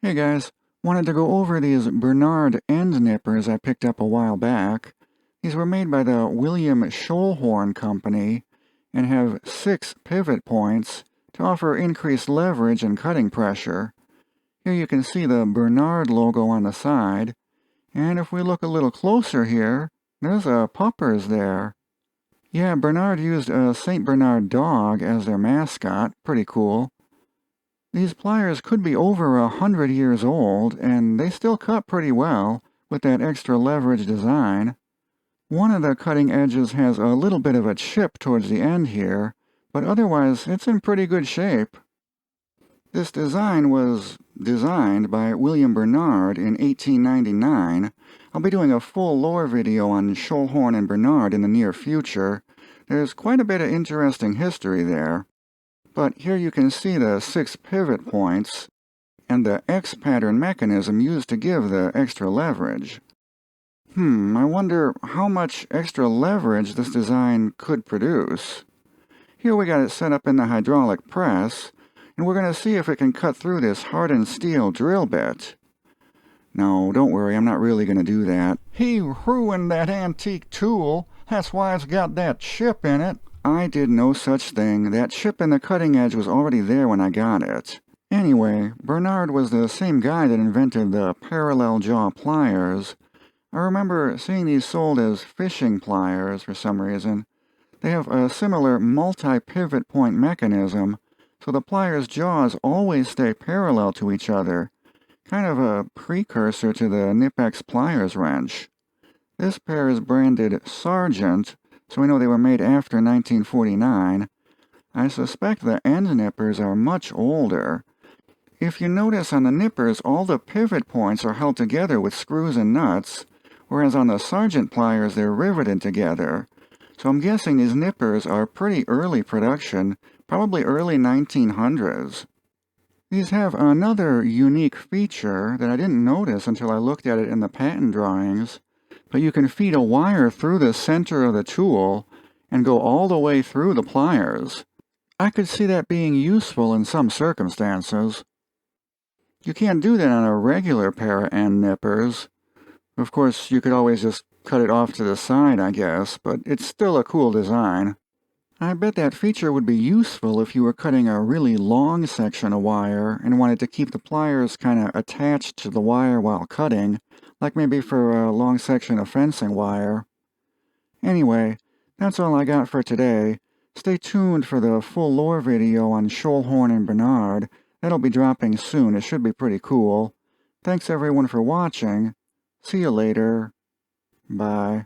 Hey guys, wanted to go over these Bernard end nippers I picked up a while back. These were made by the William Schollhorn company and have 6 pivot points to offer increased leverage and cutting pressure. Here you can see the Bernard logo on the side, and if we look a little closer here, there's a puppers there. Yeah, Bernard used a St. Bernard dog as their mascot, pretty cool. These pliers could be over 100 years old, and they still cut pretty well with that extra leverage design. One of the cutting edges has a little bit of a chip towards the end here, but otherwise it's in pretty good shape. This design was designed by William Bernard in 1899. I'll be doing a full lore video on Schollhorn and Bernard in the near future. There's quite a bit of interesting history there. But here you can see the 6 pivot points and the X pattern mechanism used to give the extra leverage. I wonder how much extra leverage this design could produce. Here we got it set up in the hydraulic press, and we're going to see if it can cut through this hardened steel drill bit. No, don't worry, I'm not really going to do that. He ruined that antique tool. That's why it's got that chip in it. I did no such thing. That chip in the cutting edge was already there when I got it. Anyway, Bernard was the same guy that invented the parallel jaw pliers. I remember seeing these sold as fishing pliers for some reason. They have a similar multi-pivot point mechanism, so the pliers' jaws always stay parallel to each other, kind of a precursor to the Knipex pliers wrench. This pair is branded Sargent, so we know they were made after 1949. I suspect the end nippers are much older. If you notice on the nippers, all the pivot points are held together with screws and nuts, whereas on the Sargent pliers they're riveted together. So I'm guessing these nippers are pretty early production, probably early 1900s. These have another unique feature that I didn't notice until I looked at it in the patent drawings. But you can feed a wire through the center of the tool and go all the way through the pliers. I could see that being useful in some circumstances. You can't do that on a regular pair of end nippers. Of course, you could always just cut it off to the side, I guess, but it's still a cool design. I bet that feature would be useful if you were cutting a really long section of wire and wanted to keep the pliers kind of attached to the wire while cutting, like maybe for a long section of fencing wire. Anyway, that's all I got for today. Stay tuned for the full lore video on Schollhorn and Bernard. That'll be dropping soon. It should be pretty cool. Thanks everyone for watching. See you later. Bye.